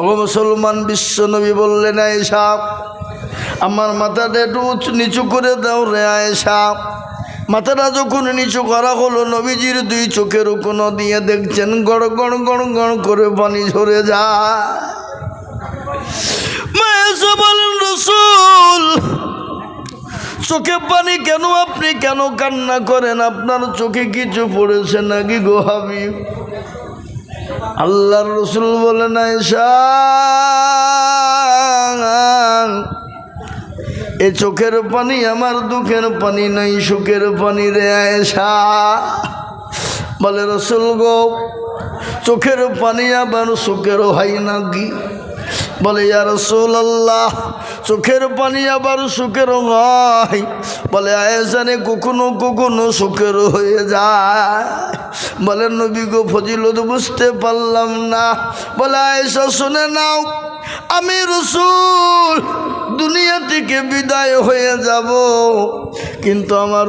ও মুসলমান, বিশ্ব নবী বললেন, আয়েশা আমার মাথাটা একটু নিচু করে দাও রে আয়েশা। মাথাটা যখন নিচু করা হলো, নবীজির দুই চোখের কোণ দিয়ে দেখছেন গড় গড় গড় গড় করে পানি ঝরে যায়। আয়েশা বলেন, রাসূল চোখে পানি কেন? আপনি কেন কান্না করেন? আপনার চোখে কিছু পড়েছে নাকি গো হাবিব? আল্লাহর রাসূল বলেন, আয়েশা এ চোখের পানি আমার দুঃখের পানি নাই, সুখের পানি রে আয়েশা। বলে, রাসূল গো চোখের পানি আবার সুখেরও হয় নাকি? বলে, ইয়া রাসূলুল্লাহ চোখের পানি আবার সুখেরও হয়। বলে, আয়েশা রে কখনো কখনো সুখেরও হয়ে যায়। বলে, নবী গো ফজিলত বুঝতে পারলাম না। বলে, আয়েশা শুনে নাও, আমি রাসূল দুনিয়া থেকে বিদায় হয়ে যাব, কিন্তু আমার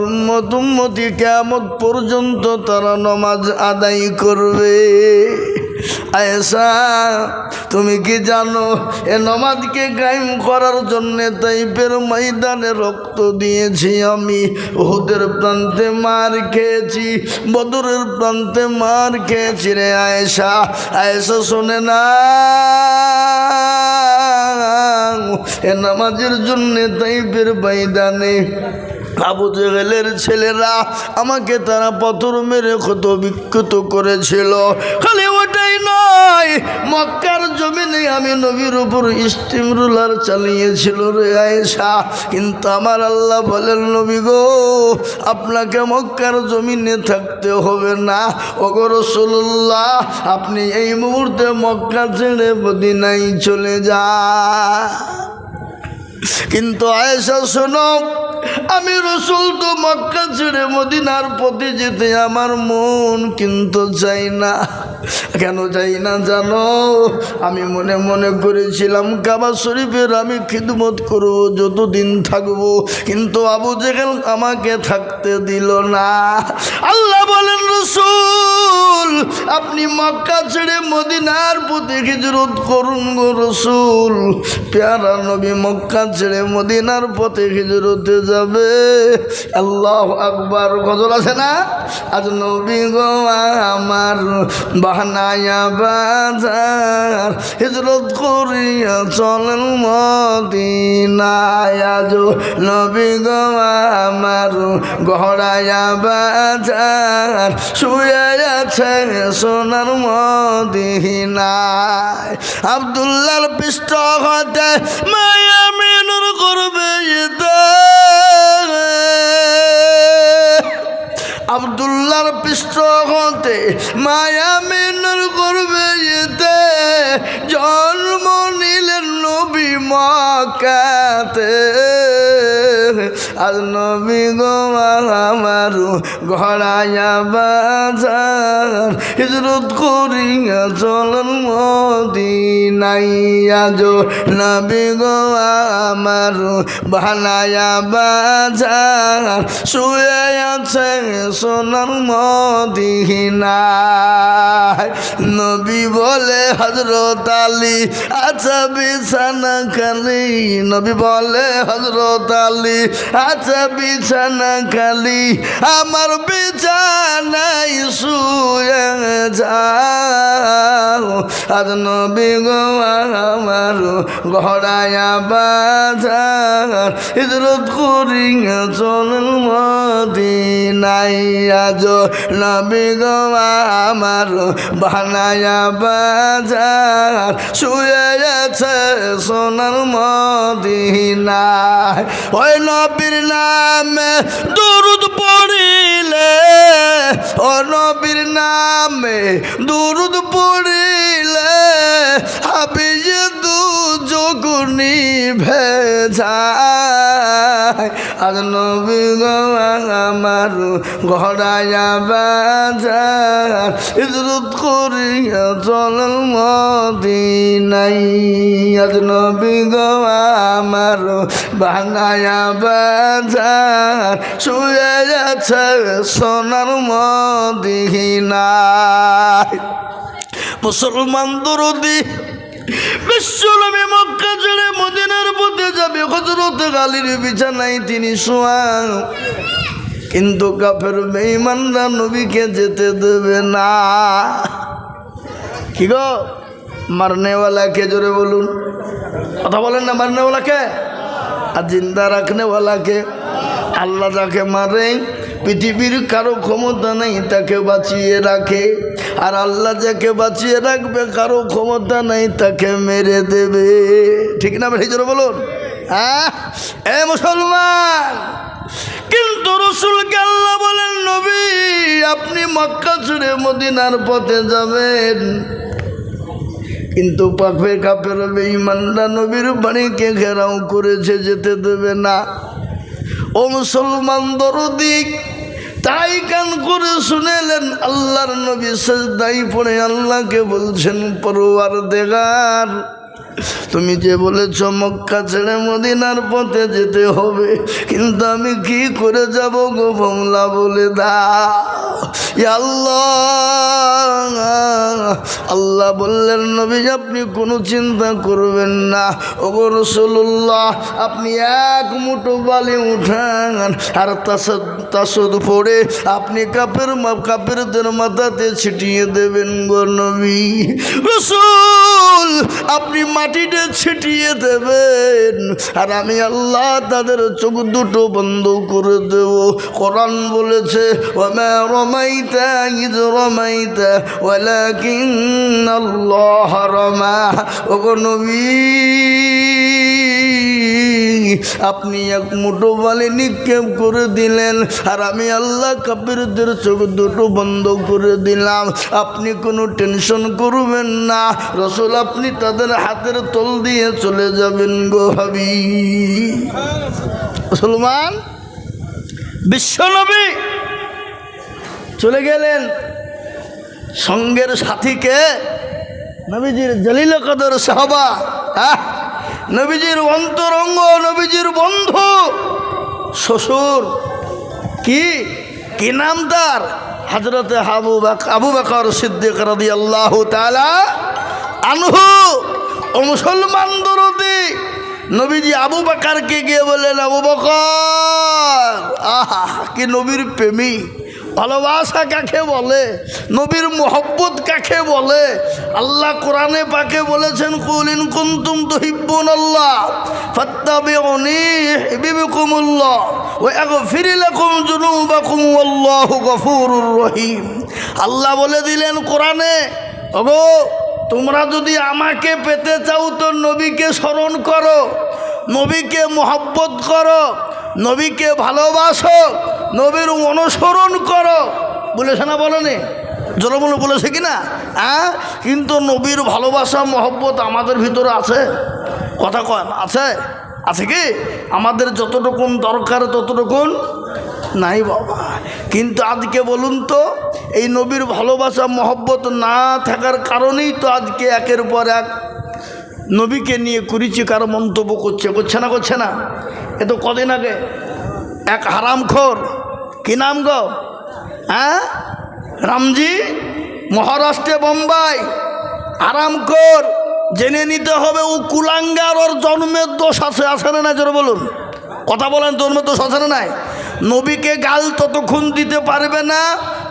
উম্মতি কিয়ামত পর্যন্ত তারা নামাজ আদায় করবে। আয়েশা তুমি কি জানো এ নামাজকে কায়েম করার জন্য তাইফের ময়দানে রক্ত দিয়েছি আমি, উহুদের প্রান্তে মার খেয়েছি, বদরের প্রান্তে মার খেয়েছি রে আয়েশা। আয়েশা শোনে না, এ নামাজের জন্য তাইফের ময়দানে আবু জেহেলের ছেলেরা আমাকে তারা পাথর মেরে ক্ষত বিক্ষত করেছিল। খালি ওটাই নয়, মক্কার জমিনে আমি নবীর উপর স্টিম রুলার চালিয়েছিল রে আয়েশা। কিন্তু আমার আল্লাহ বলেন, নবী গো আপনাকে মক্কার জমিনে থাকতে হবে না। ওগো রাসূলুল্লাহ আপনি এই মুহূর্তে মক্কা ছেড়ে মদিনায় চলে যান। কিন্তু আয়েশা শোনো, আমি রাসূল তো মক্কা ছেড়ে মদিনার পথে যেতে আমার মন কিন্তু চাই না। কেন চাই না জানো? আমি মনে মনে করেছিলাম কাবা শরীফের আমি খিদমত করব যতদিন থাকবো, কিন্তু আবু জেহেল আমাকে থাকতে দিল না। আল্লাহ বলেন, রাসূল আপনি মক্কা ছেড়ে মদিনার পথে হিজরত করুন গো রাসূল। প্যারা নবী মক্কা ছেড়ে মদিনার পথে হিজরতে যাবে। আল্লাহু আকবার। গজল আছে না? আজ নবী গো আমার বানায়া বাজার হিজরত করিয়া চলেন মদিনায়। আজ নবী গো আমার গহরায়া বাজার শুয়ে আছে সোনার মদিনায়। আব্দুল্লাহর পৃষ্ঠ হতে মায়া মিনুর করবে আব্দুল্লাহর পৃষ্ঠ হতে মায়া মিনুর করবে জন্ম নিলেন নবী মক্কাতে। আজ নবী গো আমার গড়ায়া বাজার হিজরত করিয়া চলেন মদিনায়। আজ নবী গো আমার বানায়া বাজার শুয়ে আছে সোনার মদিনায়। নবী বলে হযরত আলী আচ্ছা বিছানা খালি, নবী বলে হযরত আলী আচ্ছা বিছানা খালি, আমার বিছানায় শুয়ে যাও। আজ নবী গো আমার গড়ায়া বাজার হিজরত করিয়া চলেন মদিনায়। আজ নবী গো আমার বানায়া বাজার শুয়ে আছে সোনার মদিনায়। ওই নবীর নামে দরুদ পড়িলে, ও নবীর নামে দরুদ পড়িলে হাবিয়ে দু যোগুনি ভেজায়। আজ নবী গো আমার গড়ায়া বাজার হিজরত করিয়া চলেন মদিনায়। আজ নবী গো আমার বানায়া বাজার শুয়ে আছে সোনার মদিনায়। মুসলমান দরদি বিশ্বনবী মক্কা ছেড়ে মদিনার পথে যাবে, হযরত আলীর বিছানায় তিনি শোয়া, কিন্তু কাফের বেঈমানরা নবীকে যেতে দেবে না। কি গো, মারনেওয়ালাকে জোরে বলুন, কথা বলেন না, মারনেওয়ালাকে আর জিন্দা রাখনেওয়ালাকে। আল্লাহ যাকে মারে পৃথিবীর কারো ক্ষমতা নেই তাকে বাঁচিয়ে রাখে, আর আল্লাহ যাকে বাঁচিয়ে রাখবে কারো ক্ষমতা নেই তাকে মেরে দেবে। ঠিক না ভাই, জোরে বলুন। হ্যাঁ এ মুসলমান, কিন্তু রাসূলকে আল্লাহ বলেন, নবী আপনি মক্কা ছেড়ে মদিনার পথে যাবেন, কিন্তু পাপে কাফের বেঈমানরা নবীর বাড়িকে ঘেরাও করেছে, যেতে দেবে না। ও মুসলমান দরদি, তাই কান করে শুনেলেন আল্লাহর নবী সিজদায় পড়ে আল্লাহকে বলছেন, পরওয়ারদিগার তুমি যে বলেছ মক্কা ছেড়ে মদিনার পথে যেতে হবে, কিন্তু আমি কি করে যাব গো বাংলা বলে দাও। ইয়া আল্লাহ, আল্লাহ বললেন নবী আপনি কোনো চিন্তা করবেন না। ওগো রাসূলুল্লাহ, আপনি এক মুঠো বালি উঠান আর তাসদ পড়ে আপনি কাফেরদের মাথাতে ছিটিয়ে দেবেন গো নবী। রাসূল আপনি মাটিতে ছিটিয়ে দেবেন, আর আমি আল্লাহ তাদের চোখ দুটো বন্ধ করে দেব। কোরআন বলেছে, ওয়ামা রামাইতা ইয রামাইতা ওয়ালাকিন্নাল্লাহ রামা। ওগো নবী আপনি এক মুঠো বালি নিক্ষেপ করে দিলেন, আর আমি আল্লাহ কাফেরদের চোখ দুটো বন্ধ করে দিলাম। আপনি কোনো টেনশন করবেন না রাসূল, আপনি তাদের হাতের তল দিয়ে চলে যাবেন গো হাবিব। মুসলমান বিশ্বনবী চলে গেলেন, সঙ্গের সাথীকে নবীজির জলিল কদর সাহাবা, নবীজির অন্তরঙ্গ, নবীজির বন্ধু, শ্বশুর, কি নাম তার? হযরত আবু বকর সিদ্দিক রাদিয়াল্লাহু তাআলা আনহু। ও মুসলমান দরদি, নবীজি আবু বকরকে গিয়ে বললেন, আবু বকর, আহা কি নবীর প্রেমিক, ভালোবাসা কাকে বলে, নবীর মোহব্বত কাকে বলে। আল্লাহ কোরআনে পাকে বলেছেন, কুল ইন কুনতুম তুহিব্বুনাল্লাহ ফাত্তাবিউনি ইউহিব্বুকুমুল্লাহ ওয়া ইয়াগফির লাকুম যুনুবাকুম ওয়াল্লাহু গফুরুর রহিম। আল্লাহ বলে দিলেন কোরআনে, ওগো তোমরা যদি আমাকে পেতে চাও তো নবীকে স্মরণ করো, নবীকে মোহব্বত করো, নবীকে ভালোবাসো, নবীর অনুসরণ করো। বলেছে না, বলেনি? জোরে বলে বলেছে কি না? কিন্তু নবীর ভালোবাসা মহব্বত আমাদের ভিতরে আছে, কথা কন আছে? আছে কি? আমাদের যতটুকুন দরকার ততটুকুন নাই বাবা। কিন্তু আজকে বলুন তো, এই নবীর ভালোবাসা মহব্বত না থাকার কারণেই তো আজকে একের পর এক নবীকে নিয়ে কুরুচি কার মন্তব্য করছে না? এ তো কদিন আগে এক হারামখোর, কি নাম গো, রামজি, মহারাষ্ট্রে বোম্বাই, হারামখোর, জেনে নিতে হবে ও কুলাঙ্গার, ওর জন্মের দোষ আছে না? জোরে বলুন, কথা বলেন, জন্মের দোষ আছে না নাই? নবীকে গাল ততক্ষণ দিতে পারবে না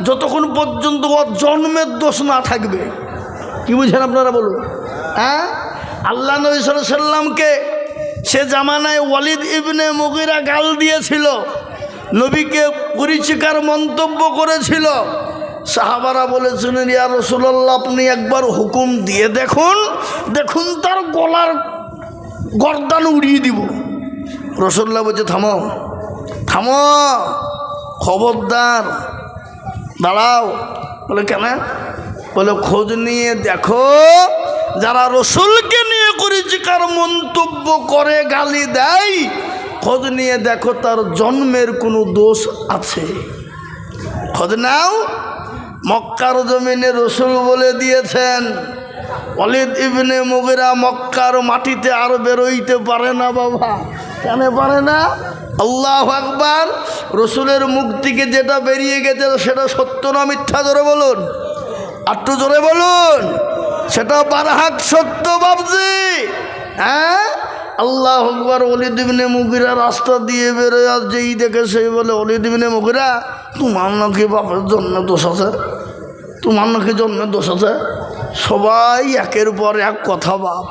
যতক্ষণ পর্যন্ত ওর জন্মের দোষ না থাকবে। কি বুঝছেন আপনারা বলুন? আল্লাহ নবী সাল্লাল্লাহু আলাইহি সাল্লামকে সে জামানায় ওয়ালিদ ইবনে মুগীরা গাল দিয়েছিল, নবীকে কুরুচিকার মন্তব্য করেছিল। সাহাবারা বলেছিলেন, ইয়া রাসূলুল্লাহ আপনি একবার হুকুম দিয়ে দেখুন তার গলার গর্দান উড়িয়ে দিব। রাসূলুল্লাহ বলছে, থামো, খবরদার, দাঁড়াও। বলে কেন? বলে খোঁজ নিয়ে দেখো যারা রসুলকে নিয়ে কুরুচিকার মন্তব্য করে, গালি দেয়, খোঁজ নিয়ে দেখো তার জন্মের কোনো দোষ আছে, খোঁজ নাও। মক্কার জমিনে রসুল বলে দিয়েছেন, ওয়ালিদ ইবনে মুগীরা মক্কার মাটিতে আর বেরোইতে পারে না বাবা। কেন পারে না? আল্লাহু আকবার। রসুলের মুখ থেকে যেটা বেরিয়ে গেছে সেটা সত্য না মিথ্যা? জোরে বলুন, একটু জোরে বলুন। সেটা বারহাক সত্য বাবজি। হ্যাঁ, আল্লাহ আকবার। ওলীদ ইবনে মুগিরা রাস্তা দিয়ে বেরোয়, আর যেই দেখে সেই বলে, ওলীদ ইবনে মুগিরা, তোমার নাকি বাপের জন্মে দোষ আছে, তোমার নাকি জন্মে দোষ আছে। সবাই একের পর এক কথা বাপ।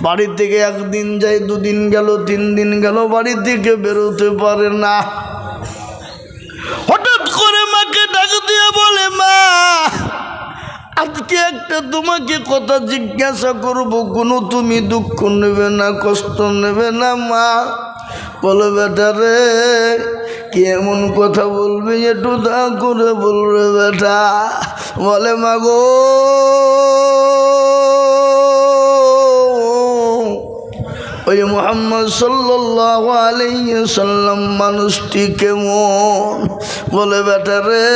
বাড়ির থেকে একদিন যায়, দুদিন গেল, 3 দিন গেল, বাড়ির থেকে বেরোতে পারে না। হঠাৎ করে মাকে ডাক দিয়ে বলে, মা আজকে একটা তোমাকে কথা জিজ্ঞাসা করব, কোনো তুমি দুঃখ নেবে না, কষ্ট নেবে না। মা বলে, বেটা রে কি এমন কথা বলবি, একটু দা করে বলবে বেটা। বলে, মা গো ওই মুহাম্মদ সাল্লাল্লাহু আলাইহি সাল্লাম মানুষটি কেমন? বলে, বেটা রে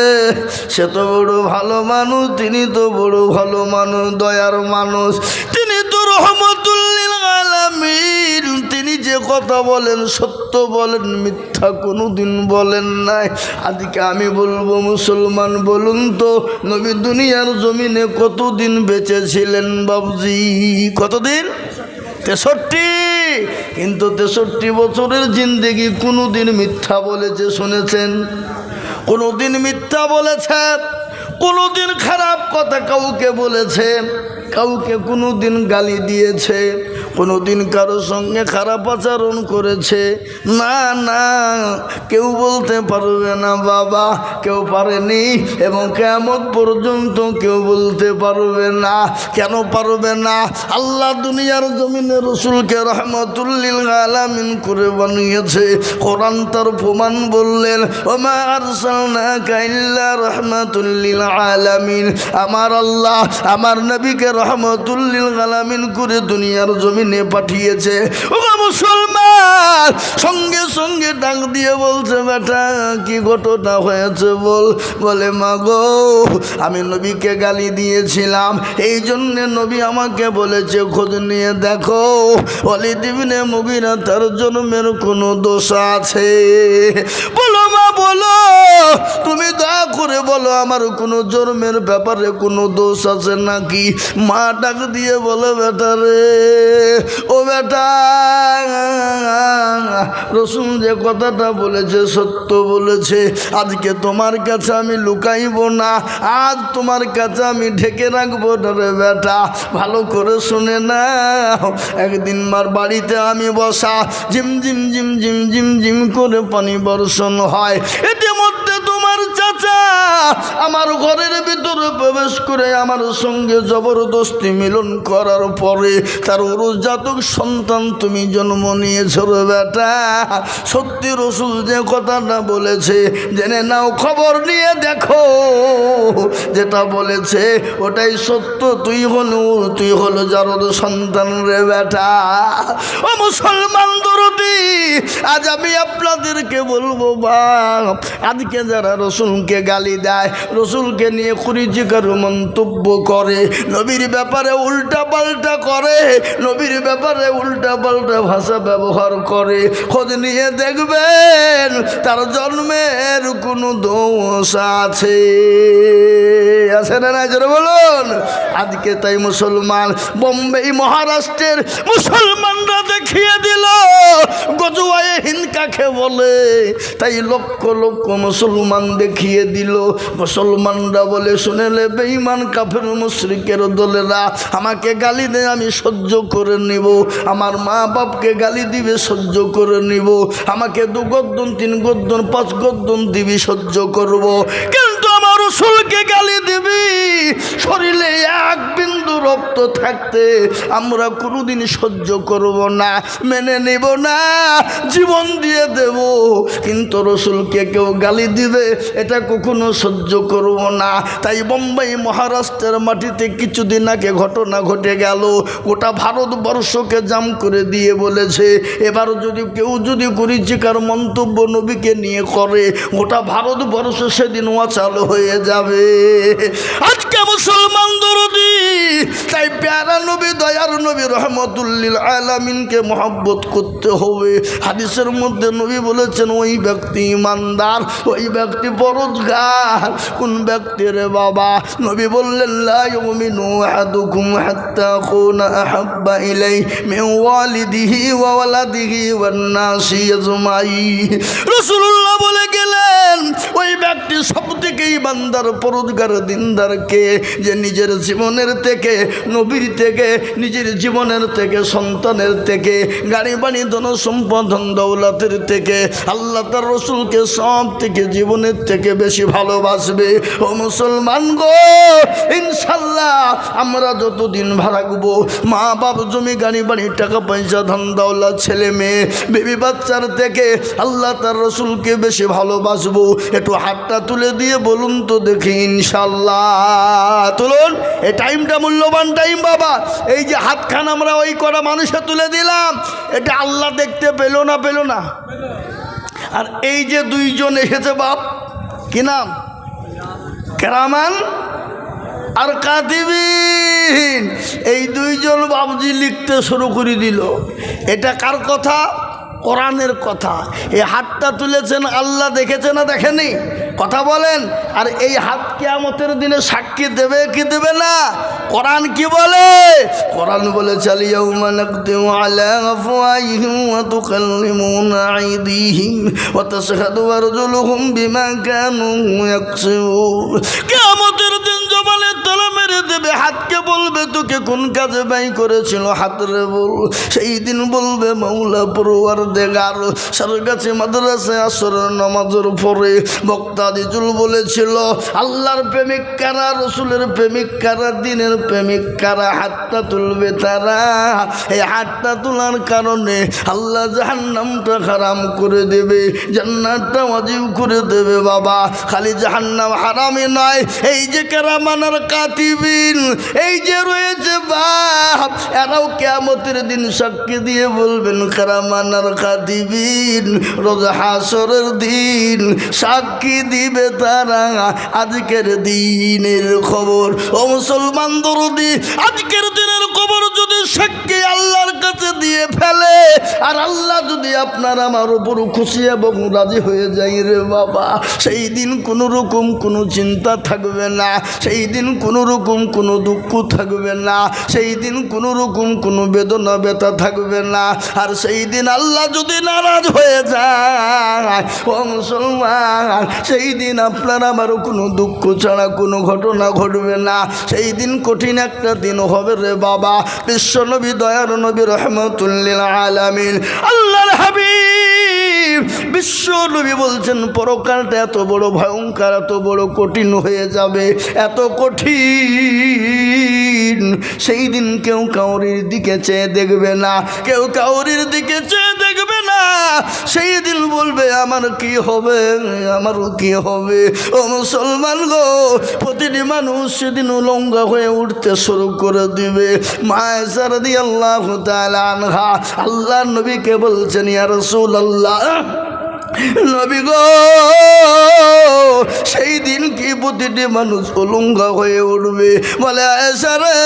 সে তো বড় ভালো মানুষ, তিনি তো বড় ভালো মানুষ, দয়ার মানুষ, তিনি তো রহমাতুল লিল আলামিন। তিনি যে কথা বলেন সত্য বলেন, মিথ্যা কোনোদিন বলেন নাই। আজকে আমি বলবো মুসলমান, বলুন তো নবী দুনিয়ার জমিনে কতদিন বেঁচে ছিলেন বাবজি? কতদিন? 63। কিন্তু 63 বছরের জিন্দেগি কোনোদিন মিথ্যা বলেছে শুনেছেন? কোনোদিন মিথ্যা বলেছে? কোনোদিন খারাপ কথা কাউকে বলেছে? কাউকে কোনোদিন গালি দিয়েছে? কোনোদিন কারো সঙ্গে খারাপ আচরণ করেছে? না না, কেউ বলতে পারবে না বাবা, কেউ পারেনি, এবং কিয়ামত পর্যন্ত কেউ বলতে পারবে না। কেন পারবে না? আল্লাহ দুনিয়ার জমিনে রসুলকে রহমাতুল লিল আলামিন করে বানিয়েছে। কোরআন তার প্রমাণ বললেন, ওমা আরসালনাকা ইল্লা রাহমাতুল লিল আলামিন। আমার আল্লাহ আমার নবীকে রহমাতুল লিল আলামিন করে দুনিয়ার জমিনে পাঠিয়েছে। ও মুসলমান, সঙ্গে সঙ্গে ডাক দিয়ে বলছে, বেটা কি ঘটনা হয়েছে বল। বলে, মা গো আমি নবীকে গালি দিয়েছিলাম, এই জন্যে নবী আমাকে বলেছে খোঁজ নিয়ে দেখো ওলীদ ইবনে মুগিরা তার জন্মের কোনো দোষ আছে? বলো মা বলো, তুমি দয়া করে বলো আমার কোনো জন্মের ব্যাপারে কোনো দোষ আছে নাকি? মা ডাক দিয়ে বলে, বেটা রে ও বেটা, রসুল যে কথাটা বলেছে সত্য বলেছে। আজকে তোমার কাছে আমি লুকাইব না, আজ তোমার কাছে আমি ঢেকে রাখবো না রে বেটা। ভালো করে শুনে না, একদিন মার বাড়িতে আমি বসা, ঝিম ঝিম ঝিম ঝিম ঝিম ঝিম করে পানি বর্ষণ হয়। ইতিমধ্যে তোমার চাচা আমার ঘরের ভিতরে প্রবেশ করে আমার সঙ্গে জবরদস্তি মিলন করার পরে তার উরুজাতক সন্তান তুমি জন্ম নিয়েছ রে বেটা। সত্যি রসুল যে কথাটা বলেছে জেনে নাও, খবর নিয়ে দেখো, যেটা বলেছে ওটাই সত্য। তুই হলো যারদ সন্তান রে বেটা। ও মুসলমান দরদি, আজ আমি আপনাদেরকে বলবো বাপ, আজকে যারা রসুলকে গালি দেয়, রসুলকে নিয়ে কুরুচিকর মন্তব্য করে, নবীর ব্যাপারে উল্টা পাল্টা করে, নবীর ব্যাপারে উল্টা পাল্টা ভাষা ব্যবহার করে, খোঁজ নিয়ে দেখবেন তার জন্মের কোনো দোষ আছে না না? জোরে বলুন। আজকে তাই মুসলমান, বোম্বে মহারাষ্ট্রের মুসলমানরা দেখিয়ে দিল গজওয়ায়ে হিন্দ কাকে বলে। তাই লক্ষ লক্ষ মুসলমান দেখিয়ে দিল। মুসলমানরা বলে, শুনেলে বেঈমান কাফের মুশরিকের দলেরা আমাকে গালি দেয়, আমি সহ্য করে নিব। আমার মা বাপকে গালি দিবে, সহ্য করে নিব। আমাকে 2 গদ্দন 3 গদ্দন 5 গদ্দন দিবি, সহ্য করব। কিন্তু আমার রসুলকে গালি দিবি, শরীরে 1 বিন্দু রক্ত থাকতে আমরা কোনোদিন সহ্য করব না, মেনে নেব না, জীবন দিয়ে দেব। কিন্তু রসুলকে কেউ গালি দিবে, এটা কখনো সহ্য করব না। তাই বোম্বাই মহারাষ্ট্রের মাটিতে কিছুদিন আগে ঘটনা ঘটে গেল, গোটা ভারতবর্ষকে জাম করে দিয়ে বলেছে, এবার কেউ যদি কুরুচিকর মন্তব্য নবীকে নিয়ে করে, গোটা ভারতবর্ষ সেদিন অচল হয়ে যাবে। আজকে মুসলমান দরদি তাই প্যারা নবী দয়ার নবী রহমতুল লিল আলামিনকে মহব্বত করতে হবে। হাদিসের মধ্যে নবী বলেছেন ওই ব্যক্তি ইমানদার, ওই ব্যক্তি পরহেজগার। কোন ব্যক্তি রে বাবা? নবী বললেন লা ইউমিনু আহাদুকুম হাত্তা আকুনা আহাব্বা ইলাইহি মিন ওয়ালিদিহি ওয়া ওয়ালাদিহি ওয়ান নাসি আজমাইন। রাসূলুল্লাহ বলে গেলেন ওই ব্যক্তি সবথেকে ইমানদার পরহেজগার দিনদারকে, যে নিজের জীবনের থেকে, নবীর থেকে, নিজের জীবনের থেকে, সন্তানের থেকে, গাড়ি বাড়ি ধন সম্পদ ধন দৌলতের থেকে আল্লাহ তার রসুলকে সব থেকে জীবনের থেকে বেশি ভালোবাসবে। ও মুসলমান গো, ইনশাল্লাহ আমরা যতদিন ভাড়াবো, মা বাপ জমি গাড়ি বাড়ি টাকা পয়সা ধন দৌলত ছেলে মেয়ে বেবি বাচ্চার থেকে আল্লাহ তার রসুলকে বেশি ভালোবাসবো। একটু হাতটা তুলে দিয়ে বলুন তো দেখি ইনশাল্লাহ। তুলুন, এই টাইমটা মূল্যবান টাইম বাবা। এই যে হাতখান আমরা ওই করা মানুষে তুলে দিলাম, এটা আল্লাহ দেখতে পেল না? পেল না? আর এই যে দুইজন এসেছে বাপ, কি নাম? কেরামান আর কাতিবিন। এই দুইজন বাবজি লিখতে শুরু করে দিল। এটা কার কথা? কোরআনের কথা। এই হাতটা তুলেছেন আল্লাহ দেখেছে না দেখেনি? কথা বলেন। আর এই হাত কিয়ামতের দিনে সাক্ষী দেবে কি দেবে না? কোরআন কি বলে? কোরআন বলে ইয়াউমা নাকদিমু আলা আফওয়াহিহিম ওয়া তুকাল্লিমুনা আইদিহিম ওয়া তাশহাদু আরজুলুহুম বিমা কানু ইয়াকসিবুন। কিয়ামতের দিন জবানের তলা মেরে দেবে, হাতকে বলবে তোকে কোন কাজে ব্যয় করেছিল, হাতরে বল। সেই দিন বলবে মাওলা পরওয়ারদিগার, সরকাছে মাদ্রাসায় আসরের নামাজের পরে বক্তা দিজুল বলেছিল আল্লাহর প্রেমিক কারা, রসুলের প্রেমিক কারা, দিনের প্রেমিক কারা? হাতটা তুলবে তারা। এই হাতটা তোলার কারণে আল্লাহ জাহান্নামটা হারাম করে দেবে, জান্নাতটা ওয়াজিব করে দেবে বাবা। খালি জাহান্নাম হারামই নয়, এই যে কেরামান আর কাতিবিন এই যে রয়েছে বাপ, এরাও কিয়ামতের দিন সাক্ষী দিয়ে বলবেন কেরামান আর কাতিবিন। রোজ হাসরের দিন সাক্ষী দিবে তারা আজকের দিনের খবর। ও মুসলমান দরদি, আজকের দিনের খবর যদি সাক্ষী আল্লাহর কাছে দিয়ে ফেলে, আর আল্লাহ যদি আপনার আমার উপর খুশি এবং রাজি হয়ে যায় রে বাবা, সেই দিন কোনো রকম কোনো চিন্তা থাকবে না, সেই দিন কোনো রকম কোনো দুঃখ থাকবে না, সেই দিন কোনো রকম কোনো বেদনা ব্যথা থাকবে না। আর সেই দিন আল্লাহ যদি নারাজ হয়ে যায় ও মুসলমান, সেই দিন আপনার আমারও কোনো দুঃখ ছাড়া কোনো ঘটনা ঘটবে না। সেই দিন কঠিন একটা দিন হবে রে বাবা। বিশ্বনবী দয়ার নবী রহমতুল লিল আলামিন আল্লাহর হাবিব বিশ্ব নবী বলছেন পরকালটা এত বড় ভয়ঙ্কর, এত বড় কঠিন হয়ে যাবে, এত কঠিন। সেই দিন কেউ কাউরির দিকে চেয়ে দেখবে না, কেউ কাউরির দিকে চেয়ে দেখবে না। সেই দিন বলবে আমার কি হবে, আমার কি হবে। ও মুসলমান গো, প্রতিটি মানুষ সেদিন উলঙ্গ হয়ে উঠতে শুরু করে দিবে। মায়েশা রাদিয়াল্লাহু তাআলা আনহা আল্লাহর নবীকে বলছেন ইয়া রাসূলুল্লাহ, নবী গো, সেই দিন কি প্রতিটি মানুষ উলঙ্গ হয়ে উঠবে? বলে আয়েশা রে,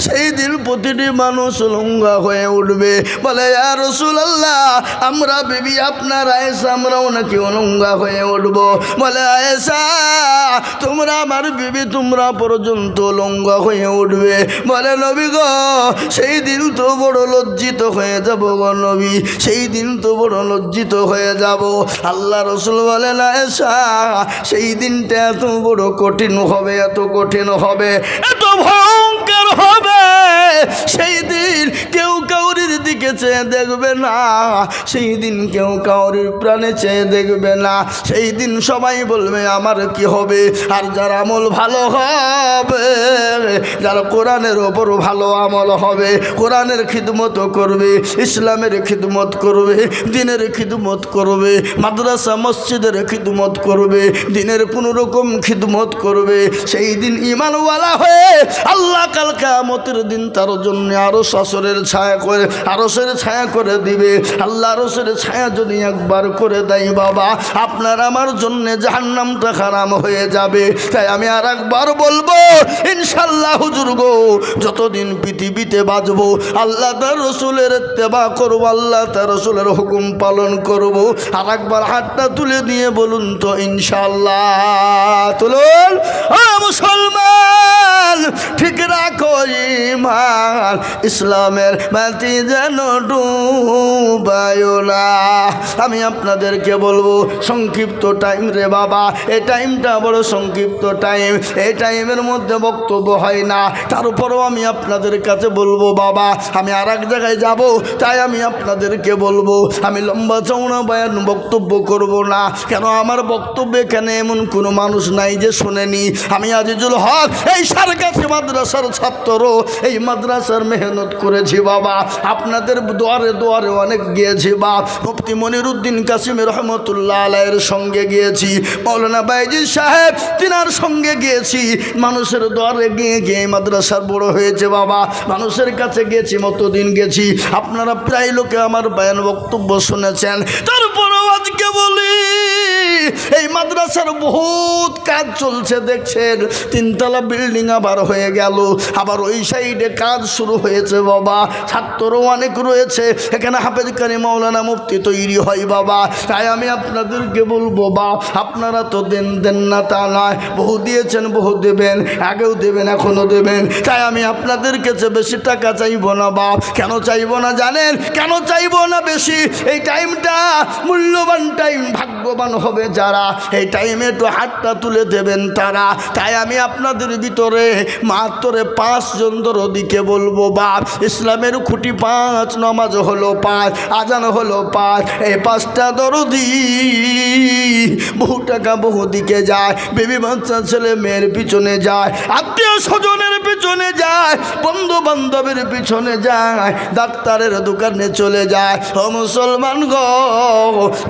সেই দিন প্রতিটি মানুষ উলঙ্গ হয়ে উঠবে। বলে ইয়া রাসূলুল্লাহ, আমরা বিবি আপনার আয়েশা আমরাও নাকি উলঙ্গ হয়ে উঠবো? বলে আয়েশা, তোমরা আমার বিবি, তোমরা পর্যন্ত উলঙ্গ হয়ে উঠবে। বলে নবী গো, সেই দিন তো বড় লজ্জিত হয়ে যাব গো নবী, সেই দিন তো বড় লজ্জিত হয়ে যাব। আল্লাহ রসুল বলেন আয়েশা, সেই দিনটা এত বড় কঠিন হবে, এত কঠিন হবে, এত ভয়ঙ্কর হবে, সেই দিন কেউ কাউরির দিকে চেয়ে দেখবে না, সেই দিন কেউ কাউরির প্রাণে চেয়ে দেখবে না। সেই দিন সবাই বলবে আমার কি হবে। আর যার আমল ভালো হবে, যারা কোরআনের ওপর ভালো আমল হবে, কোরআনের খিদমত করবে, ইসলামের খিদমত করবে, দিনের খিদমত করবে, মাদ্রাসা মসজিদের খিদমত করবে, দিনের কোনো রকম খিদমত করবে, সেই দিন ঈমানওয়ালা হয়ে আল্লাহ কাল কিয়ামতের দিন তার জন্য আরো শাসরের ছায়া করে, আরো রসুলের ছায়া করে দিবে। আল্লাহ রসুলের ছায়া যদি একবার করে দেয় বাবা, আপনার আমার জন্যে জাহান্নামটা হারাম হয়ে যাবে। তাই আমি আর একবার বলবো, ইনশাল্লাহ হুজুর গো, যতদিন পৃথিবীতে বাঁচবো আল্লাহ তার রসুলের ইত্তেবা করবো, আল্লাহ তার রসুলের হুকুম পালন করবো। আর একবার হাতটা তুলে দিয়ে বলুন তো ইনশাল্লাহ। তুলুন মুসলমান, ঠিক রাখো ঈমান, ইসলামের বাতি যেন ডুবায়ো না। আমি আপনাদেরকে বলবো, সংক্ষিপ্ত টাইম রে বাবা, এই টাইমটা বড় সংক্ষিপ্ত টাইম, এই টাইমের মধ্যে বক্তব্য হয় না। তার উপরেও আমি আপনাদের কাছে বলবো বাবা, আমি আর এক জায়গায় যাব, তাই আমি আপনাদেরকে বলবো, আমি লম্বা চওড়া বয়ান বক্তব্য করব না। কেন আমার বক্তব্য এখানে এমন কোনো মানুষ নাই যে শোনেনি। আমি আজিজুল হক এই সারগাছি মাদ্রাসার ছাত্র, এই মাদ্রাসার মেহনত করেছি বাবা, আপনাদের দুয়ারে দুয়ারে অনেক গিয়েছি বা মুফতি মনিরুদ্দিন কাসিম রহমতুল্লাহ আলাইহির সঙ্গে গিয়েছি, মৌলানা বাইজি সাহেব তিনার সঙ্গে গিয়েছি। মানুষের দুয়ারে গিয়ে গিয়ে মাদ্রাসার বড় হয়েছে বাবা, মানুষের কাছে গেছি, মতদিন গেছি। আপনারা প্রায় লোকে আমার বয়ান বক্তব্য শুনেছেন। তারপরেও আজকে বলি, এই মাদ্রাসার বহুত কাজ চলছে দেখছেন, তিনতলা বিল্ডিং আবার হয়ে গেল, আবার ওই সাইডে কাজ শুরু হয়েছে বাবা, ছাত্রও অনেক রয়েছে, এখানে হাফেজ কারি মাওলানা মুফতি তৈরি হয় বাবা। তাই আমি আপনাদেরকে বলবো বা, আপনারা তো দেন না তা নয়, বহু দিয়েছেন, বহু দেবেন, আগেও দেবেন, এখনও দেবেন। তাই আমি আপনাদের কাছে বেশি টাকা চাইবো না বাপ। কেন চাইবো না জানেন? কেন চাইবো না বেশি? এই টাইমটা মূল্যবান টাইম, ভাগ্যবান হবে যারা এই টাইমে একটু হাতটা তুলে দেবেন তারা। তাই আমি আপনাদের ভিতরে মাত্র 5 জন দরদিকে বলবো বাপ, ইসলামের খুঁটি 5, নামাজ হলো 5, আজান হলো 5, এই 5টা দরদি বহু টাকা বহু দিকে যায়, বেবি বাচ্চা ছেলে মেয়ের পিছনে যায়, আত্মীয় স্বজনের পিছনে যায়, বন্ধু বান্ধবের পিছনে যায়, ডাক্তারের দোকানে চলে যায়। ও মুসলমান গো,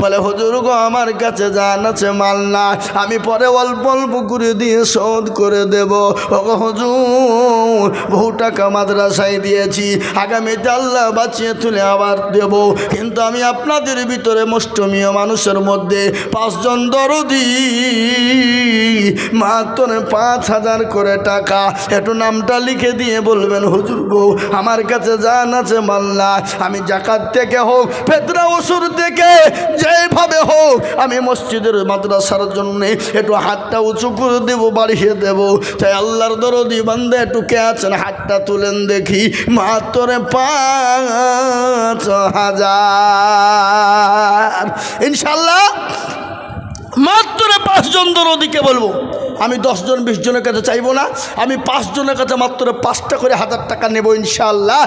বলে হুজুর গো আমার কাছে জান আছে, মাল না, আমি পরে অল্প অল্প করে দিয়ে শোধ করে দেব। ও হুজুর বহু টাকা মাদ্রাসায় দিয়েছি, আগামীতে আল্লাহ বাঁচিয়ে তুলে আবার দেব। কিন্তু আমি আপনাদের ভিতরে মুষ্টমীয় মানুষের মধ্যে 5 জন দরদি মাত্র 5,000 করে টাকা, একটু নামটা লিখে দিয়ে বলবেন হুজুর গো আমার কাছে জান আছে, মাল না, আমি যাকাত থেকে হোক, ফেতরা ওসুর থেকে, যেভাবে হোক আমি মসজিদের মাদ্রাসার জন্য একটু হাতটা উঁচু করে দেব, বাড়িয়ে দেব। তাই আল্লাহর দরদি বান্দা একটু কে আছেন, হাতটা তুলেন দেখি। মাত্র 5,000 ইনশাল্লাহ, মাত্র 5 জন দরদিকে বলবো। আমি 10 জন 20 জনের কাছে চাইবো না, আমি 5 জনের কাছে মাত্র 5টা করে 1000 টাকা নেব ইনশাল্লাহ।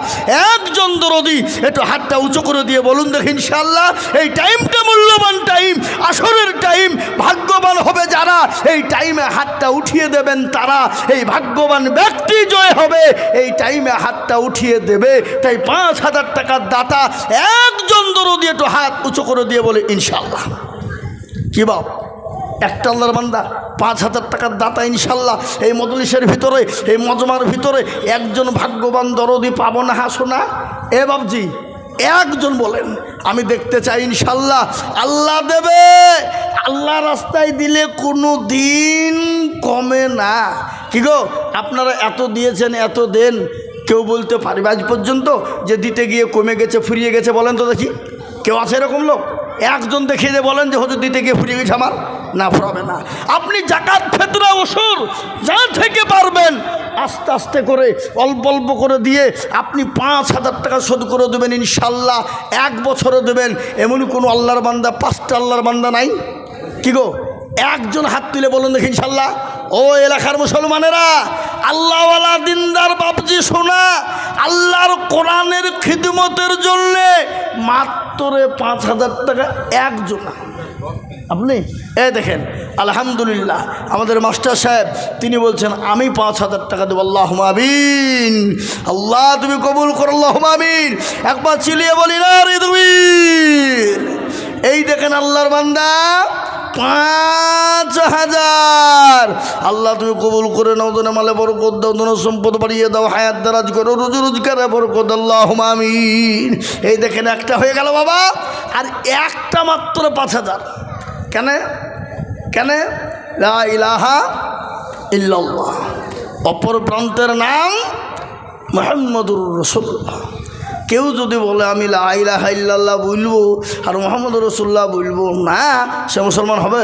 একজন দরদি একটু হাতটা উঁচু করে দিয়ে বলুন দেখি ইনশাল্লাহ। এই টাইমটা মূল্যবান টাইম, আসরের টাইম, ভাগ্যবান হবে যারা এই টাইমে হাতটা উঠিয়ে দেবেন তারা, এই ভাগ্যবান ব্যক্তি জয় হবে, এই টাইমে হাতটা উঠিয়ে দেবে। তাই 5,000 টাকার দাতা একজন দরদি একটু হাত উঁচু করে দিয়ে বলে ইনশাল্লাহ। কি বাপ, একটা আল্লাহর বান্দা 5,000 টাকার দাতা ইনশাল্লাহ। এই মজলিসের ভিতরে, এই মজমার ভিতরে একজন ভাগ্যবান দরদি পাবো না? হাসো না এ বাবজি, একজন বলেন, আমি দেখতে চাই ইনশাল্লাহ। আল্লাহ দেবে, আল্লাহ রাস্তায় দিলে কোনো দিন কমে না। কি গো, আপনারা এত দিয়েছেন, এত দেন, কেউ বলতে পারবে আজ পর্যন্ত যে দিতে গিয়ে কমে গেছে, ফুরিয়ে গেছে? বলেন তো দেখি, কেউ আছে এরকম লোক? একজন দেখিয়ে যে বলেন যে হুজুর দিতে গিয়ে ফুরিয়ে গেছে আমার, না ফুরাবে না। আপনি জাকাত, ফেতরা, ওসুর যা থেকে পারবেন আস্তে আস্তে করে অল্প অল্প করে দিয়ে আপনি 5,000 টাকা শোধ করে দেবেন ইনশাল্লাহ। 1 বছরে দেবেন, এমন কোনো আল্লাহর বান্দা, 5টা আল্লাহর বান্দা নাই? কি গো, একজন হাত তুলে বলুন দেখি ইনশাল্লাহ। ও এলাকার মুসলমানেরা, আল্লাহওয়ালা দিনদার বাপজি শোনা, আল্লাহর কোরআনের খিদমতের জন্যে মাত্র 5,000 টাকা একজন। আপনি দেখেন আলহামদুলিল্লাহ, আমাদের মাস্টার সাহেব তিনি বলছেন আমি 5,000 টাকা দেবো। আল্লাহুম্মা আমিন, আল্লাহ তুমি কবুল করো, আল্লাহুম্মা আমিন। একবার চিলিয়ে বলি না রে তুমি। এই দেখেন আল্লাহর বান্দা 5,000। আল্লাহ তুমি কবুল করে নাও, ধনে মালে বরকত দাও, ধন সম্পদ বাড়িয়ে দাও, হায়াত দারাজ করো, রোজি রোজগারে বরকত, আল্লাহুম্মা আমিন। এই দেখেন একটা হয়ে গেল বাবা, আর একটা মাত্র 5,000। কেন কেন? লা ইলাহা ইল্লাল্লাহ, অপর প্রান্তের নাম মুহাম্মাদুর রাসূলুল্লাহ। কেউ যদি বলে আমি লা ইলাহা ইল্লাল্লাহ বলবো আর মুহাম্মাদুর রাসূলুল্লাহ বলবো না, সে মুসলমান হবে?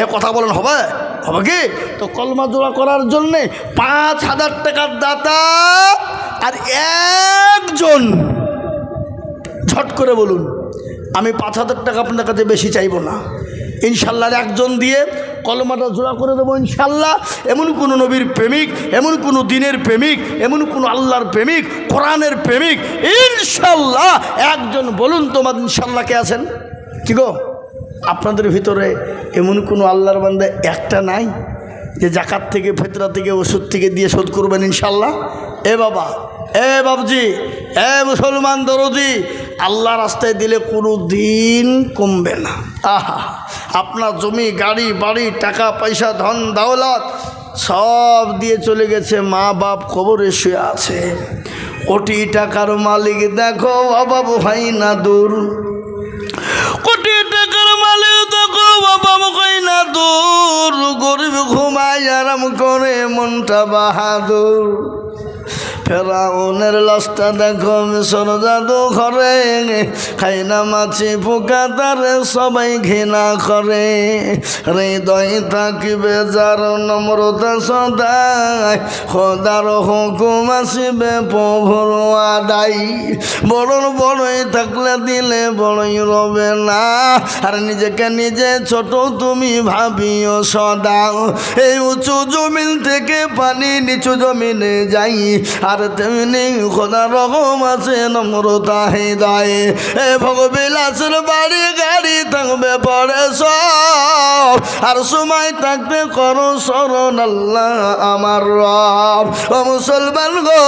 এ কথা বলেন, হবে? হবে কি? তো কলমা জোড়া করার জন্যে 5,000 টাকার দাতা আর একজন, ঝট করে বলুন আমি 5,000 টাকা আপনার কাছে বেশি চাইবো না, ইনশাল্লাহ একজন দিয়ে কলমাটা জোড়া করে দেবো ইনশাল্লাহ। এমন কোনো নবীর প্রেমিক, এমন কোনো দিনের প্রেমিক, এমন কোনো আল্লাহর প্রেমিক, কোরআনের প্রেমিক ইনশাল্লাহ একজন বলুন তোমার ইনশাল্লাহ কে আছেন? কি গো আপনাদের ভিতরে এমন কোনো আল্লাহর বান্দা একটা নাই যে জাকাত থেকে, ফিতরা থেকে, ওষুধ থেকে দিয়ে শোধ করবেন ইনশাল্লাহ? এ বাবা, এ বাবজি, এ মুসলমান দরদি, আল্লাহ রাস্তায় দিলে কোনো দিন কমবে না। আহা, আপনার জমি, গাড়ি, বাড়ি, টাকা পয়সা, ধন দৌলত সব দিয়ে চলে গেছে, মা বাপ কবরে শুয়ে আছে। কোটি টাকার মালিক দেখো অভাব হয় না দূর, কোটি টাকার মালিক দেখো অভাব হয় না দূর, গরিব ঘুমায় আরাম করে মনটা বাহাদুর। ফেরাউনের লাশটা দেখো মিশর জাদু ঘরে, খাই না মাছি পোকা তারে সবাই ঘৃণা করে। হৃদয় থাকিবে যার নম্রতা সদায়, খোদার হুকুম আসিবে প্রভুর আদায়। বড় বড়ই থাকলে দিলে বড়ই রবে না, আর নিজেকে নিজে ছোট তুমি ভাবিও সদা। এই উঁচু জমিন থেকে পানি নিচু জমিনে যাই, আর তেমনি খোদা রকম আছে নম্রতা হৃদয়। এ ভোগবিলাসের বাড়ি গাড়ি থাকবে পরে সব, আর সময় থাকতে করো স্মরণ আল্লাহ আমার রব। ও মুসলমান গো,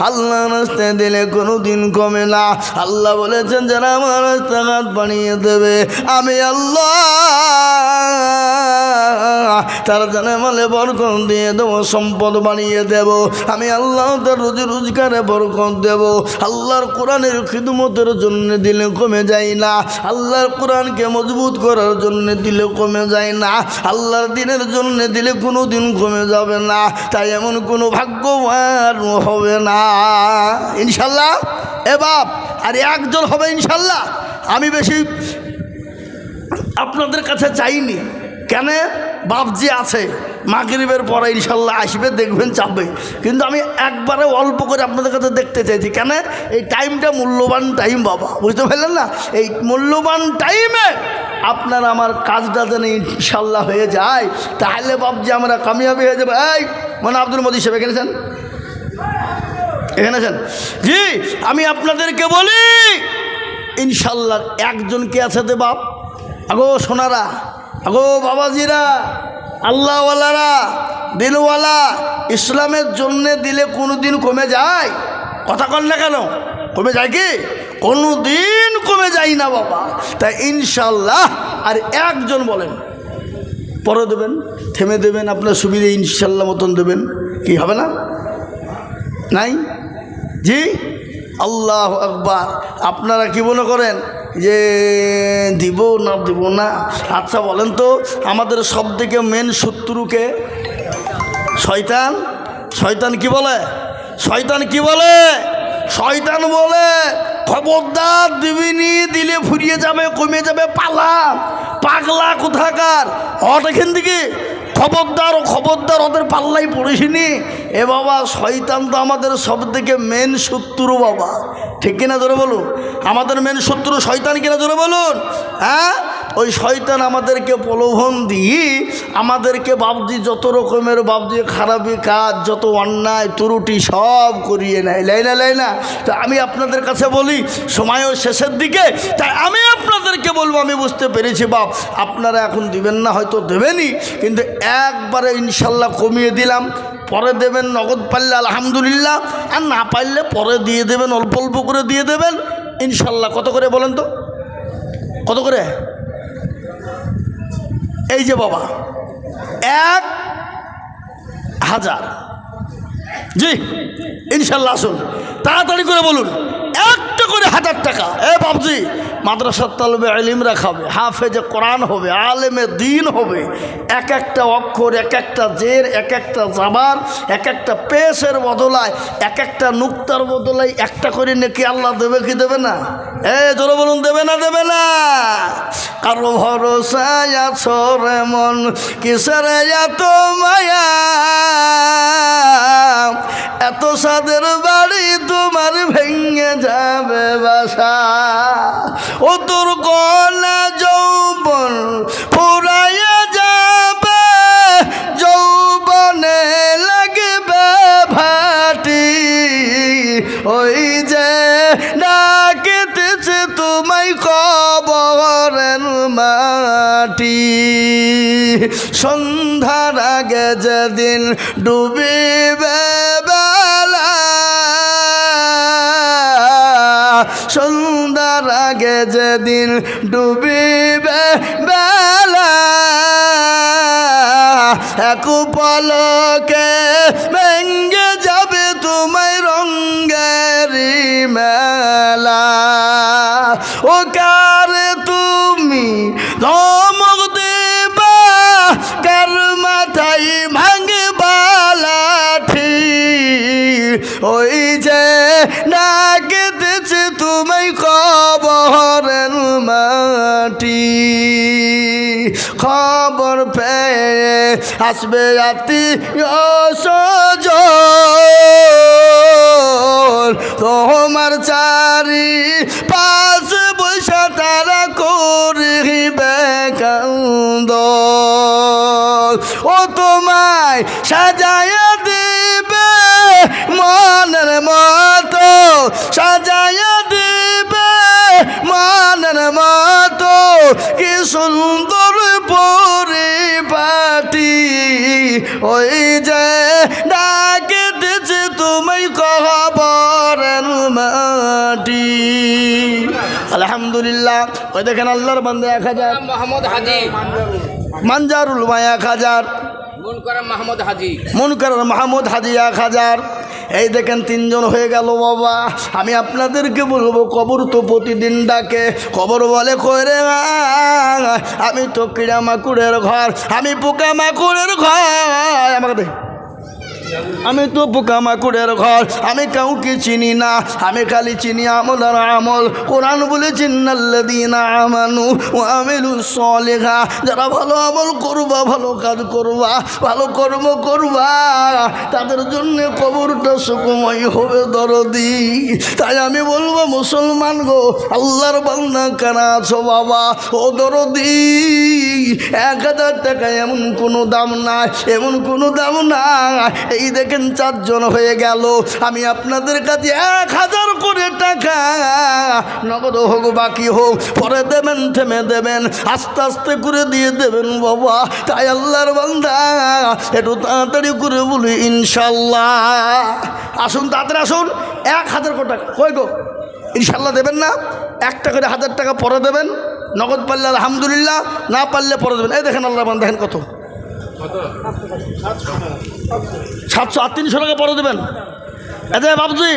আল্লাহ রাস্তায় দিলে কোনো দিন কমে না। আল্লাহ বলেছেন যারা আমার রাস্তাঘাট বানিয়ে দেবে আমি আল্লাহ তার জানে মালে বরকত দিয়ে দেবো, সম্পদ বানিয়ে দেব আমি আল্লাহ, তার রোজি রোজগারে বরকত দেব। আল্লাহর কোরআনের খিদমতের জন্য দিলে কমে যায় না, আল্লাহর কোরআনকে মজবুত করার জন্য দিলে কমে যায় না, আল্লাহর দিনের জন্য দিলে কোনো দিন কমে যাবে না। তাই এমন কোনো ভাগ্যবান হবে না ইনশাল্লাহ। এ বাপ, আর একজন হবে ইনশাল্লাহ। আমি বেশি আপনাদের কাছে চাইনি, কেন? বাপজি আছে, মাগরিবের পরে ইনশাল্লাহ আসবে, দেখবেন চাপবে, কিন্তু আমি একবারে অল্প করে আপনাদের কাছে দেখতে চাইছি। কেন? এই টাইমটা মূল্যবান টাইম বাবা, বুঝতে পারলেন না? এই মূল্যবান টাইমে আপনার আমার কাজটা যেন ইনশাল্লাহ হয়ে যায়, তাহলে বাপজি আমরা কামিয়াবি হয়ে যাবে। এই মানে আব্দুল মজিদ সাহেব এখানে আছেন? এখানে আছেন? জি, আমি আপনাদেরকে বলি ইনশাল্লাহ একজন কে আছে দে বাপ, আগো সোনারা, আগো বাবাজিরা, আল্লাহওয়ালারা, দিলওয়ালা, ইসলামের জন্যে দিলে কোনো দিন কমে যায়? কথা কন না কেন? কমে যায় কি? কোনো দিন কমে যায় না বাবা। তাই ইনশাল্লাহ আর একজন বলেন, পরে দেবেন, থেমে দেবেন, আপনার সুবিধে ইনশাল্লাহ মতন দেবেন, কি হবে না? নাই জি, আল্লাহু আকবার। আপনারা কি মনে করেন যে দিব না দিব না? আচ্ছা বলেন তো, আমাদের সব থেকে মেন শত্রুকে শয়তান। শয়তান কি বলে? শয়তান কি বলে? শয়তান বলে খবরদার দিবিনি, দিলে ফুরিয়ে যাবে, কমে যাবে, পালা পাগলা কোথাকার হট এখান থেকে, খবরদার খবরদার, ওদের পাল্লাই পড়েছিনি। এ বাবা, শয়তান তো আমাদের সব থেকে মেন শত্রু বাবা, ঠিক কিনা জোরে বলুন? আমাদের মেন শত্রু শয়তান কিনা জোরে বলুন? হ্যাঁ, ওই শয়তান আমাদেরকে প্রলোভন দিয়ে আমাদেরকে বাবজি যত রকমের বাবজি খারাপি কাজ, যত অন্যায় ত্রুটি সব করিয়ে নেয়, লাই না। তো আমি আপনাদের কাছে বলি, সময়ও শেষের দিকে, তাই আমি আপনাদেরকে বলবো, আমি বুঝতে পেরেছি বাপ, আপনারা এখন দিবেন না, হয়তো দেবেনই, কিন্তু একবারে ইনশাল্লাহ কমিয়ে দিলাম। পরে দেবেন নগদ পারলে আলহামদুলিল্লাহ, আর না পারলে পরে দিয়ে দেবেন, অল্প অল্প করে দিয়ে দেবেন ইনশাল্লাহ। কত করে বলেন তো? কত করে? এই যে বাবা 1000। জি ইনশাল্লাহ আসুন, তাড়াতাড়ি করে বলুন। একটা করে 1000 টাকা। বাবজি মাদ্রাসার তালবে ইলমরা খাবে, হাফেজে কোরআন হবে, আলেমে দিন হবে। এক একটা অক্ষর, এক একটা জের, এক একটা জাবার, এক একটা পেশের বদলায়, এক একটা নুক্তার বদলায় একটা করে নাকি আল্লাহ দেবে কি দেবে না? জোরে বলুন, দেবে না? দেবে না? কারো ভরসায় আছো রে মন, কিসের এত মায়া, এত সাদের বাড়ি তোমার ভেঙে যাবে বাসা। ও তোর কলা যৌবন ফুরাইয়া যাবে, যৌবনে লাগবে ভাটি, ওই যে ডাকিতেছে তোমায় কবরের মাটি। সন্ধ্যার আগে যেদিন ডুবিবে বেলা, সন্ধ্যার আগে যেদিন ডুবিবে বেলা, এক পলকে ভেঙে যাবে তোমায় রঙ্গেরি মেলা। ও কারে তুমি ধমক দেবা, কার মাথায় ভাঙবা লাঠি, ওই যে ডাকিতেছে তোমায় কবরের মাটি। খবর পেয়ে আসবে আত্মীয়-স্বজন, তোমার চারি পাশ বৈশা তারা করিবে কান্দন। ও তোমায় সাজায়া দিবে মনের মতো, সাজায়া দিবে মনের মতো, কি সুন্দর পরিপাটি, ওই যে ডাকিতেছে তোমায় কবরের মাটি। আলহামদুলিল্লাহ। ওই দেখেন আল্লাহর বান্দা 1000, মোহাম্মদ হাজি মানজারুল মা 1000, মুনকার মাহমুদ হাজি 1000। এই দেখেন 3 জন হয়ে গেল বাবা। আমি আপনাদেরকে বলবো, কবর তো প্রতিদিন ডাকে। কবর বলে কইরে আমি তো কিড়া মাকুড়ের ঘর, আমি পোকা মাকুড়ের ঘর, আমাকে দে, আমি তো পোকা মাকুড়ের ঘর, আমি কাউকে চিনি না, আমি খালি চিনি আমল আর আমল। কোরআন বলে জিন্নাল্লাযীনা আমানু ওয়া আমিলুস সলিহা, যারা ভালো আমল করবা, ভালো কাজ করবা, ভালো কর্ম করবা, তাদের জন্য কবরটা সুখময় হবে দরদি। তাই আমি বলবো মুসলমান গো, আল্লাহর বান্দা কারা আছো বাবা, ও দরদি, 1000 টাকা এমন কোনো দাম নাই, এমন কোনো দাম নাই। এই দেখেন 4 জন হয়ে গেল। আমি আপনাদের কাছে 1000 করে টাকা, নগদ হোক বাকি হোক, পরে দেবেন, থেমে দেবেন, আস্তে আস্তে করে দিয়ে দেবেন বাবা। তাই আল্লাহর বান্দা একটু তাড়াতাড়ি করে বলি ইনশাল্লাহ। আসুন, তাড়াতাড়ি আসুন। 1000 করে টাকা কই গো? ইনশাল্লাহ দেবেন না? একটা করে 1000 টাকা পরে দেবেন, নগদ পারলে আলহামদুলিল্লাহ, না পারলে পরে দেবেন। এই দেখেন আল্লাহর বান্দা, দেখেন কত, 700 আর 300 টাকা পরে দেবেন। এতে বাবুজি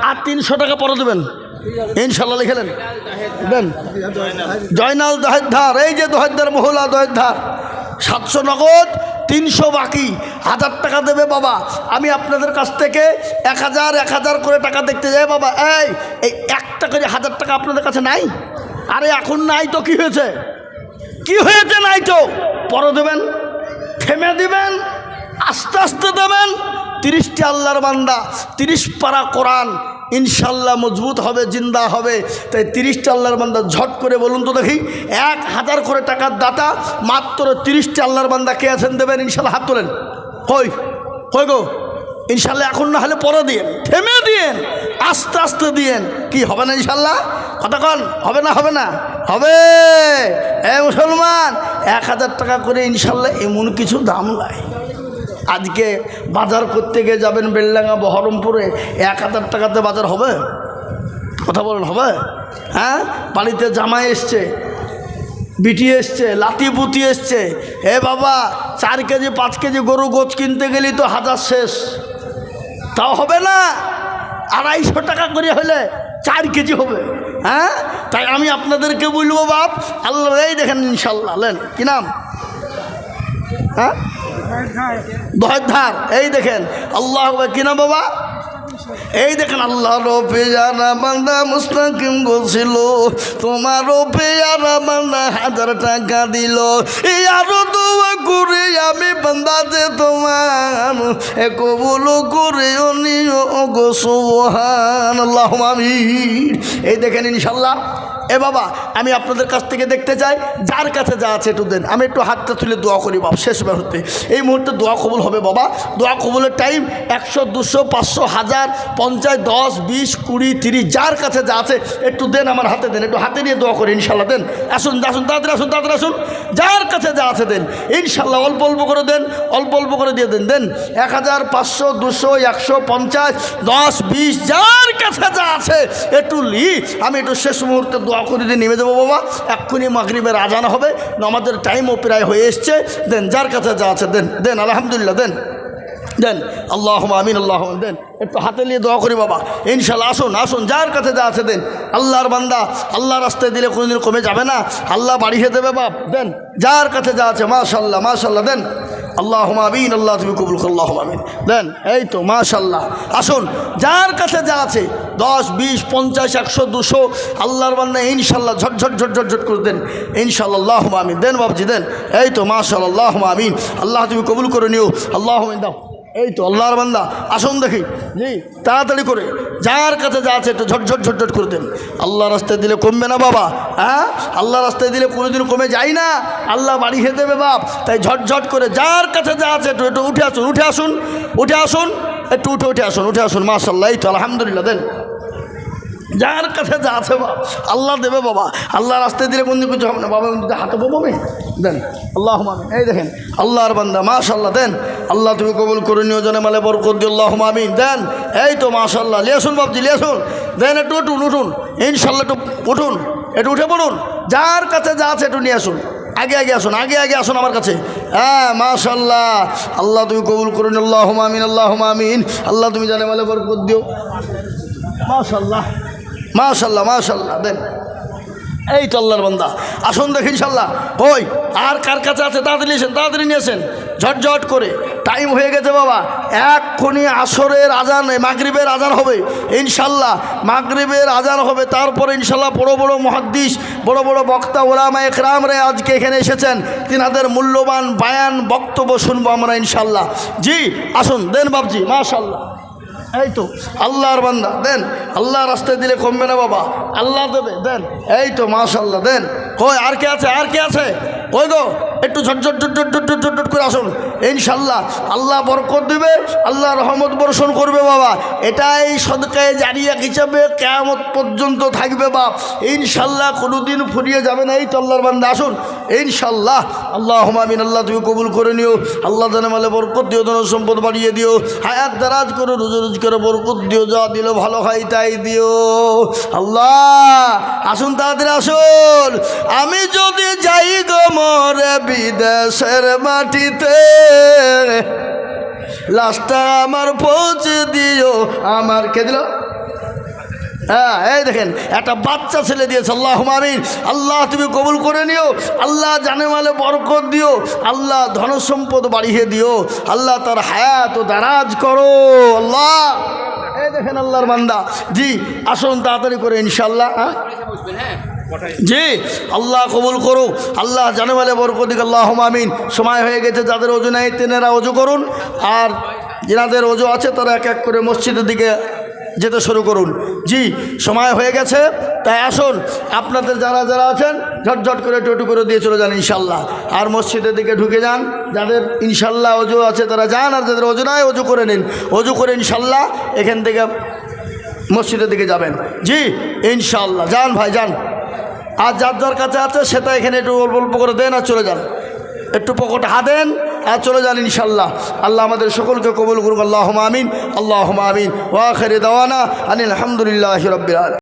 আর 300 টাকা পরে দেবেন ইনশাল্লাহ। লিখেলেন দেন জয়নাল দহেদ্ধার, এই যে দহেদ্ধার মহলা দহেদ্ধার, 700 নগদ, 300 বাকি, 1000 টাকা দেবে বাবা। আমি আপনাদের কাছ থেকে 1000 করে টাকা দেখতে যাই বাবা। এই একটা করে 1000 টাকা আপনাদের কাছে নাই? আরে এখন নাই তো কি হয়েছে? কি হয়েছে? নাই তো, পরে দেবেন, থেমে দিবেন, আস্তে আস্তে দেবেন। 30টি আল্লাহর বান্দা, 30 পারা কোরআন ইনশাল্লাহ মজবুত হবে, জিন্দা হবে। তাই 30টা আল্লাহর বান্দা ঝট করে বলুন তো দেখি, 1000 করে টাকার দাতা মাত্র 30টা আল্লাহর বান্দা কে আছেন দেবেন ইনশাল্লাহ? হাত তোলেন। কই কই গো? ইনশাল্লাহ এখন না হলে পরে দিয়েন, থেমে দিয়েন, আস্তে আস্তে দিয়েন। কি হবে না ইনশাল্লাহ? কথা কন, হবে না? হবে না? হবে। মুসলমান 1000 টাকা করে ইনশাল্লাহ এমন কিছু দাম নাই। আজকে বাজার করতে গিয়ে যাবেন বেলডাঙ্গা বহরমপুরে, 1000 টাকাতে বাজার হবে? কথা বলেন, হবে? হ্যাঁ, বাড়িতে জামাই এসছে, বিটি এসছে, লাতিপুতি এসছে। এ বাবা, 4 কেজি 5 কেজি গরু গোছ কিনতে গেলি তো হাজার শেষ, তাও হবে না। 250 টাকা করে হলে 4 কেজি হবে। হ্যাঁ, তাই আমি আপনাদেরকে বলবো বাপ, আল্লাহ এই দেখেন ইনশাল্লাহ লেন, কি নাম? হ্যাঁ, দহধার। এই দেখেন আল্লাহ, কি নাম বাবা? এই দেখেন আল্লাহর পেয়ারা বান্দা মুস্তাকিম বলছিল, তোমারও পেয়ারা বান্দা 1000 টাকা দিল। এই আরো দোয়া করে আমি বান্দা যে তোমার কবুল করে নিও গো সুবহানাল্লাহ আমিন। এই দেখেন ইনশাল্লাহ। এ বাবা, আমি আপনাদের কাছ থেকে দেখতে চাই, যার কাছে যা আছে একটু দেন। আমি একটু হাতটা তুলে দোয়া করি বাবা, শেষ মুহূর্তে এই মুহূর্তে দোয়া কবুল হবে বাবা। দোয়া কবুলের টাইম 100, 200, 500, 1000, 50, 10, 20, 20, 30, যার কাছে যা আছে একটু দেন, আমার হাতে দেন, একটু হাতে নিয়ে দোয়া করি ইনশাল্লাহ। দেন, আসুন আসুন, তাড়াতাড়ি আসুন, তাড়াতাড়ি আসুন। যার কাছে যা আছে দেন ইনশাল্লাহ, অল্প অল্প করে দেন, অল্প অল্প করে দিয়ে দেন। দেন 1000, 500, 200, 150, 10, 20, যার কাছে যা আছে একটু লি। আমি একটু শেষ মুহূর্তে দোয়া করে দিয়ে নেমে যাবো বাবা। এক্ষুনি মাগরিবের আজান হবে, নামাজের টাইমও প্রায় হয়ে এসছে। দেন, যার কাছে যা আছে দেন, দেন আলহামদুলিল্লাহ, দেন দেন, আল্লাহুম্মা আমিন, আল্লাহুম্মা দেন। একটু হাতে নিয়ে দোয়া করি বাবা ইনশাল্লাহ। আসুন আসুন, যার কাছে যা আছে দেন। আল্লাহর বান্দা, আল্লাহ রাস্তায় দিলে কোনোদিন কমে যাবে না, আল্লাহ বাড়িয়ে দেবে বাপ। দেন, যার কাছে যা আছে, মাশাল্লাহ মাশাল্লাহ, দেন। আল্লাহুম্মা আমিন, আল্লাহ তুমি কবুল করো, আল্লাহুম্মা আমিন, দেন। এই তো মাশাল্লাহ। আসুন, যার কাছে যা আছে 10, 20, 50, 100, 200, আল্লাহর বান্দা ইনশাল্লাহ ঝটঝট ঝটঝট ঝট করে দেন ইনশাল্লাহ। আল্লাহুম্মা আমিন, দেন বাবজি দেন। এই তো মাশাল্লাহ, আল্লাহুম্মা আমিন, আল্লাহ তুমি কবুল করে নিও, আল্লাহুম্মা আমিন দাও। এই তো আল্লাহর বান্দা, আসুন দেখি জি, তাড়াতাড়ি করে যার কাছে যা আছে একটু ঝটঝট ঝটঝট করে দেন। আল্লাহ রাস্তায় দিলে কমবে না বাবা। হ্যাঁ, আল্লাহ রাস্তায় দিলে কোনোদিন কমে যায় না, আল্লাহ বাড়িয়ে দেবে বাপ। তাই ঝটঝট করে যার কাছে যা আছে একটু একটু উঠে আসুন, উঠে আসুন, উঠে আসুন, একটু উঠে আসুন, উঠে আসুন। মাশাল্লাহ, এই তো আলহামদুলিল্লাহ, দেন। যার কাছে যা আছে বাবা আল্লাহ দেবে বাবা। আল্লাহ রাস্তায় দিলে কোনদিন কিছু হবে না বাবা, কিন্তু হাতে পাবো আমি, দেন। আল্লাহুম্মা আমিন। এই দেখেন আল্লাহর বান্দা, মাশাল্লাহ, দেন। আল্লাহ তুমি কবুল করে নিও, জানে মালে বরকত দিও, আল্লাহুম্মা আমিন, দেন। এই তো মাশাল্লাহ, লিয়ে আসুন বাবজি, লিয়ে আসুন, দেন। একটু উঠুন, উঠুন ইনশাল্লাহ, একটু উঠুন, একটু উঠে পড়ুন। যার কাছে যা আছে একটু নিয়ে আসুন, আগে আগে আসুন, আগে আগে আসুন আমার কাছে। হ্যাঁ মাশাল্লাহ, আল্লাহ তুমি কবুল করে নিও, আল্লাহুম্মা আমিন, আল্লাহুম্মা আমিন। আল্লাহ তুমি জানে মালে বরকত দিও, মাশাল্লাহ মাশাল্লাহ মাশাল্লাহ, দেন। এই তো আল্লাহর বান্দা, আসুন দেখি ইনশাল্লাহ। ওই আর কার কাছে আছে তাড়াতাড়ি নিয়েছেন, তাড়াতাড়ি নিয়েছেন, ঝটঝট করে। টাইম হয়ে গেছে বাবা, এক্ষুনি আসরের আজান, মাগরিবের আজান হবে ইনশাল্লাহ। মাগরিবের আজান হবে, তারপরে ইনশাল্লাহ বড় বড় মুহাদ্দিস, বড় বড় বক্তা ওলামা ইকরামরা আজকে এখানে এসেছেন, তিনাদের মূল্যবান বায়ান বক্তব্য শুনবো আমরা ইনশাল্লাহ। জি আসুন, দেন বাবজি, মাশাল্লাহ। এই তো আল্লাহর বান্দা, দেন। আল্লাহ রাস্তায় দিলে কমবে না বাবা, আল্লাহ দেবে, দেন। এই তো মাশাল্লাহ, দেন। কই আর কে আছে, আর কে আছে? কই গো, একটু ঝটঝট ঝটঝট ঝটঝট ঝটঝট করে আসুন ইনশাল্লাহ। আল্লাহ বরকত দেবে, আল্লাহ রহমত বর্ষণ করবে বাবা। এটাই সদকায়ে জারিয়া হিসাবে কিয়ামত পর্যন্ত থাকবে বাপ ইনশাল্লাহ, কোনোদিন ফুরিয়ে যাবে না। এই তো আল্লাহর বান্দা, আসুন ইনশাল্লাহ। আল্লাহুম্মা আমিন, আল্লাহ তুমি কবুল করে নিও, আল্লাহ জানে মালে বরকত দিও, ধন সম্পদ বাড়িয়ে দিও, হায়াত দারাজ করে, রোজ করে বরকত দিও, যা দিল ভালো হয় তাই দিও আল্লাহ। আসুন তাড়াতাড়ি আসুন। আমি যদি যাই গো মরে বিদেশের মাটিতে, লাশটা আমার পৌঁছে দিও, আমার কে দিল? হ্যাঁ, এই দেখেন একটা বাচ্চা ছেলে দিয়েছে, আল্লাহুম্মা আমিন। আল্লাহ তুমি কবুল করে নিও, আল্লাহ জানে মালে বরকত দিও, আল্লাহ ধন সম্পদ বাড়িয়ে দিও, আল্লাহ তার হায়াত ও দারাজ করো আল্লাহ। এই দেখেন আল্লাহর বান্দা, জি আসুন তাড়াতাড়ি করে ইনশাল্লাহ। জি আল্লাহ কবুল করো, আল্লাহ জানে মালে বরকত দিক, আল্লাহুম্মা আমিন। সময় হয়ে গেছে, যাদের ওযু নাই তেনারা ওযু করুন, আর যাদের ওযু আছে তারা এক এক করে মসজিদের দিকে যেতে শুরু করুন। জি সময় হয়ে গেছে, তাই আসুন আপনাদের যারা যারা আছেন ঝটঝট করে টোটো করে দিয়ে চলে যান ইনশাল্লাহ, আর মসজিদের দিকে ঢুকে যান। যাদের ইনশাল্লাহ ওযু আছে তারা যান, আর যাদের ওযু নাই ওযু করে নিন, ওযু করে ইনশাল্লাহ এখান থেকে মসজিদের দিকে যাবেন। জি ইনশাল্লাহ যান ভাই, যান। আর যার যার কাছে আছে সেটা এখানে একটু অল্প অল্প করে দেন আর চলে যান, একটু পকেটে হাতেন আর চলে যান ইনশাল্লাহ। আল্লাহ আমাদের সকলকে কবুল করুক, আল্লাহুম্মা আমিন, আল্লাহুম্মা আমিন। ওয়া আখিরু দাওয়ানা আনিল হামদুলিল্লাহি রাব্বিল আলামিন।